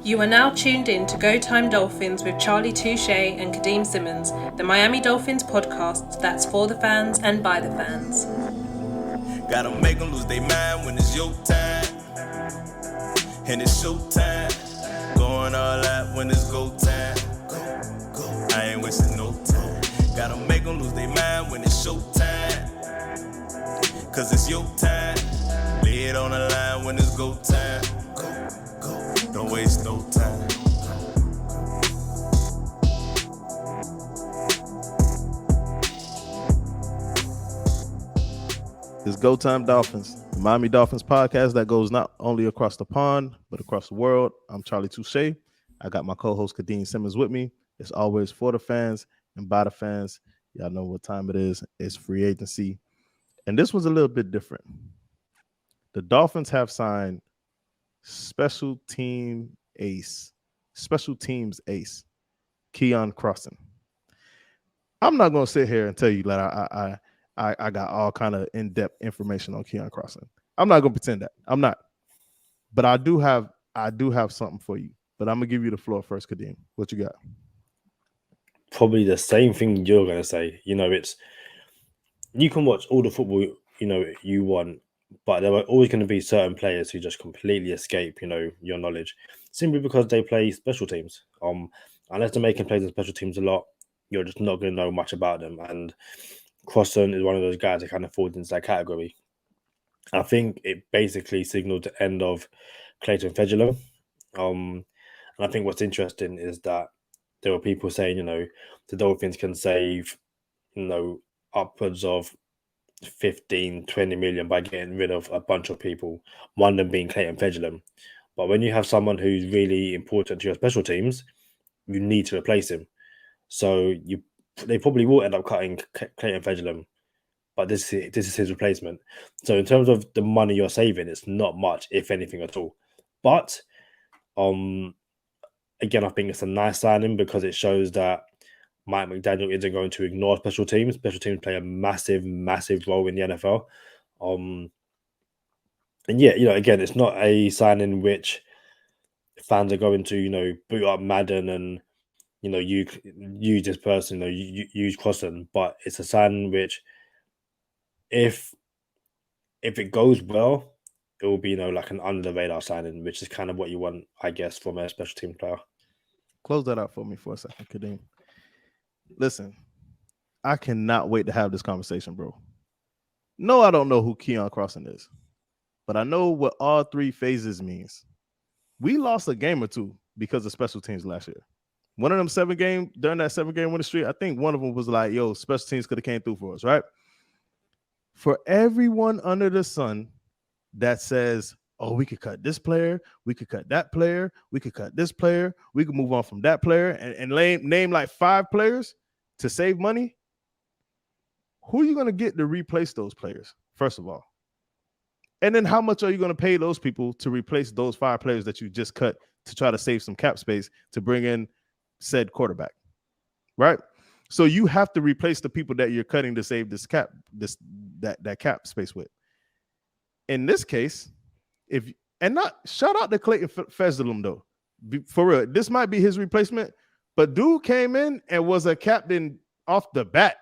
You are now tuned in to Go Time Dolphins with Charlie Touche and Kadeem Simmons, the Miami Dolphins podcast that's for the fans and by the fans. Gotta make them lose their mind when it's your time. And it's show time. Going all out when it's go time. Go. I ain't wasting no time. Gotta make them lose their mind when it's show time. Cause it's your time. Lay it on the line when it's go time. Go. Don't waste no time. It's Go Time Dolphins, the Miami Dolphins podcast that goes not only across the pond, but across the world. I'm Charlie Touche. I got my co-host Kadeem Simmons with me. It's always for the fans and by the fans. Y'all know what time it is. It's free agency. And this was a little bit different. The Dolphins have signed special teams ace, Keion Crossen. I'm not going to sit here and tell you that I got all kind of in-depth information on Keion Crossen. I'm not gonna pretend that. I'm not. But I do have something for you. But I'm gonna give you the floor first, Kadeem. What you got? Probably the same thing you're gonna say. It's you can watch all the football you want, but there are always going to be certain players who just completely escape your knowledge simply because they play special teams. Unless they're making plays in special teams a lot, you're just not going to know much about them. And Crossen is one of those guys that kind of falls into that category. I think it basically signaled the end of Clayton Fedulum. And I think what's interesting is that there were people saying, the Dolphins can save, upwards of 15, 20 million by getting rid of a bunch of people, one of them being Clayton Fedulum. But when you have someone who's really important to your special teams, you need to replace him. So they probably will end up cutting Keion Crossen, but this is his replacement. So in terms of the money you're saving, it's not much, if anything at all. But again, I think it's a nice signing because it shows that Mike McDaniel isn't going to ignore special teams. Special teams play a massive, massive role in the NFL. And yeah, again, it's not a signing which fans are going to, boot up Madden and you use this person, you use Crossen, but it's a sign which, if it goes well, it will be like an under the radar signing, which is kind of what you want, I guess, from a special team player. Close that out for me for a second, Kadeem. Listen, I cannot wait to have this conversation, bro. No, I don't know who Keion Crossen is, but I know what all three phases means. We lost a game or two because of special teams last year. One of them during that 7-game winning streak, I think one of them was like, yo, special teams could have came through for us, right? For everyone under the sun that says, oh, we could cut this player, we could cut that player, we could cut this player, we could move on from that player, and name like 5 players to save money, who are you going to get to replace those players, first of all? And then how much are you going to pay those people to replace those 5 players that you just cut to try to save some cap space to bring in said quarterback, right? So you have to replace the people that you're cutting to save that cap space with. In this case, shout out to Clayton Fedulum though, for real. This might be his replacement, but dude came in and was a captain off the bat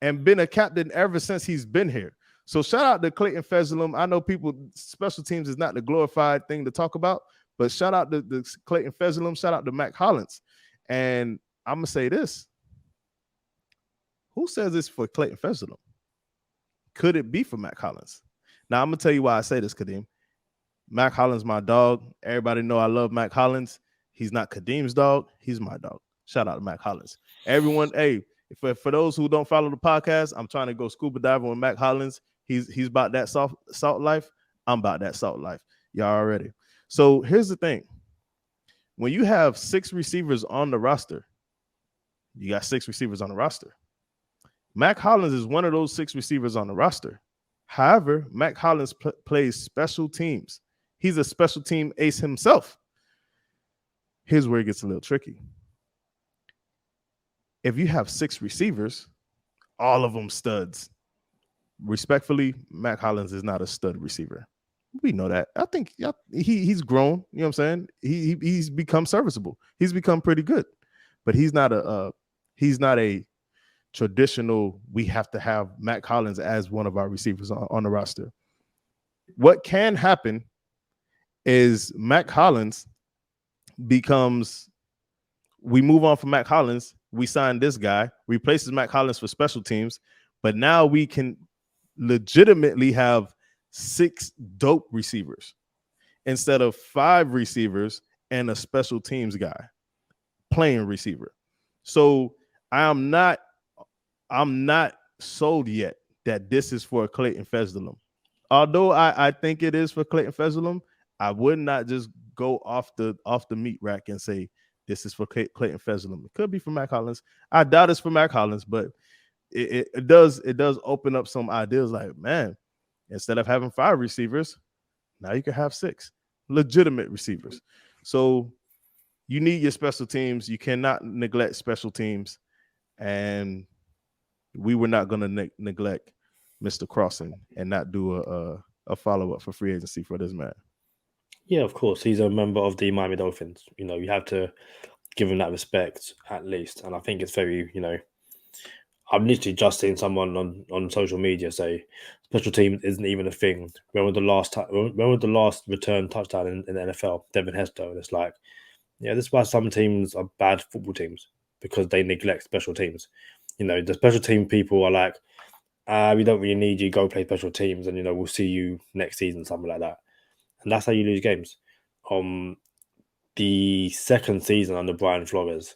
and been a captain ever since he's been here. So shout out to Clayton Fedulum. I know special teams is not the glorified thing to talk about, but shout out to Clayton Fedulum. Shout out to Mac Hollins. And I'm going to say this. Who says it's for Clayton Fedulum? Could it be for Mac Hollins? Now, I'm going to tell you why I say this, Kadeem. Mac Hollins, my dog. Everybody know I love Mac Hollins. He's not Kadeem's dog. He's my dog. Shout out to Mac Hollins. Everyone, hey, for those who don't follow the podcast, I'm trying to go scuba diving with Mac Hollins. He's about that salt life. I'm about that salt life. Y'all already. So here's the thing. When you have 6 receivers on the roster, you got 6 receivers on the roster. Mac Hollins is one of those 6 receivers on the roster. However, Mac Hollins plays special teams. He's a special team ace himself. Here's where it gets a little tricky. If you have 6 receivers, all of them studs, respectfully, Mac Hollins is not a stud receiver. We know that. I think he's grown. You know what I'm saying? He's become serviceable. He's become pretty good, but he's not a traditional. We have to have Matt Collins as one of our receivers on the roster. What can happen is Matt Collins becomes. We move on from Matt Collins. We sign this guy, replaces Matt Collins for special teams, but now we can legitimately have 6 dope receivers instead of 5 receivers and a special teams guy playing receiver. So I'm not sold yet that this is for Clayton Fejedelem. Although I think it is for Clayton Fejedelem, I would not just go off the meat rack and say this is for Clayton Fejedelem. It could be for Matt Collins. I doubt it's for Matt Collins, but it does open up some ideas. Like, man, instead of having 5 receivers, now you can have 6 legitimate receivers. So you need your special teams. You cannot neglect special teams, and we were not going to neglect Mr. Crossen and not do a follow up for free agency for this man. Yeah, of course. He's a member of the Miami Dolphins. You know, you have to give him that respect at least. And I think it's very, I'm literally just seeing someone on social media say special team isn't even a thing. When was the last return touchdown in the NFL? Devin Hester. And it's like, yeah, this is why some teams are bad football teams, because they neglect special teams. The special team people are like, we don't really need you, go play special teams, and we'll see you next season, something like that. And that's how you lose games. The second season under Brian Flores,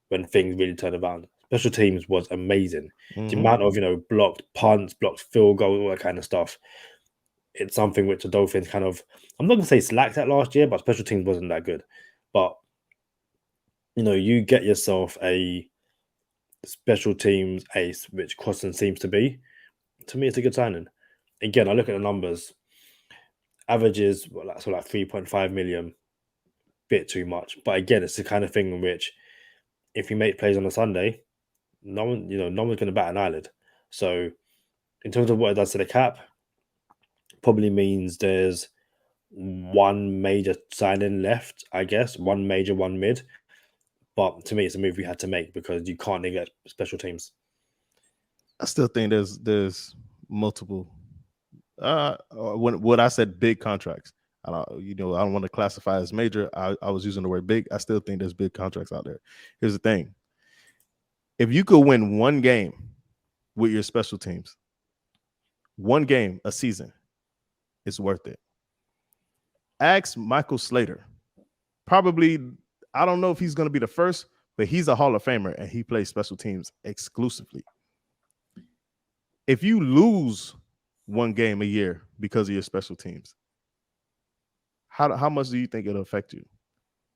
when things really turned around, special teams was amazing. Mm-hmm. The amount of, blocked punts, blocked field goals, all that kind of stuff. It's something which the Dolphins kind of, I'm not going to say slacked at last year, but special teams wasn't that good. But, you get yourself a special teams ace, which Crossen seems to be. To me, it's a good signing. Again, I look at the numbers. Averages, like 3.5 million, bit too much. But again, it's the kind of thing in which if you make plays on a Sunday, no one's going to bat an eyelid. So in terms of what it does to the cap, probably means there's one major signing left, I guess. One major, one mid. But to me, it's a move we had to make because you can't neglect special teams. I still think there's multiple. When I said big contracts, I don't want to classify as major. I was using the word big. I still think there's big contracts out there. Here's the thing: if you could win one game with your special teams, one game a season, it's worth it. Ask Michael Slater. Probably, I don't know if he's going to be the first, but he's a Hall of Famer and he plays special teams exclusively. If you lose one game a year because of your special teams, how much do you think it'll affect you?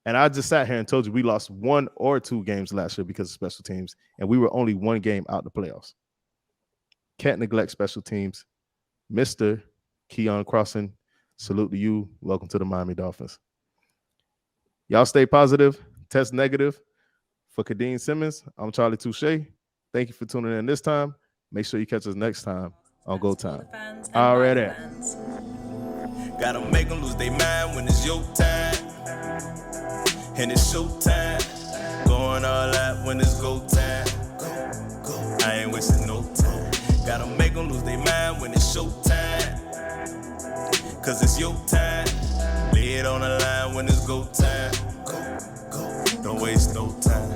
And I just sat here and told you we lost 1 or 2 games last year because of special teams, and we were only 1 game out the playoffs. Can't neglect special teams. Mr. Keion Crossen, salute to you. Welcome to the Miami Dolphins. Y'all stay positive, test negative. For Kadeem Simmons, I'm Charlie Touche. Thank you for tuning in this time. Make sure you catch us next time on Go Time. Already. Gotta make them lose their mind when it's your time. And it's show time. Going all out when it's go time. I ain't wasting no time. Gotta make them lose their mind when it's show time. Cause it's your time. Lay it on the line when it's go time. Don't waste no time.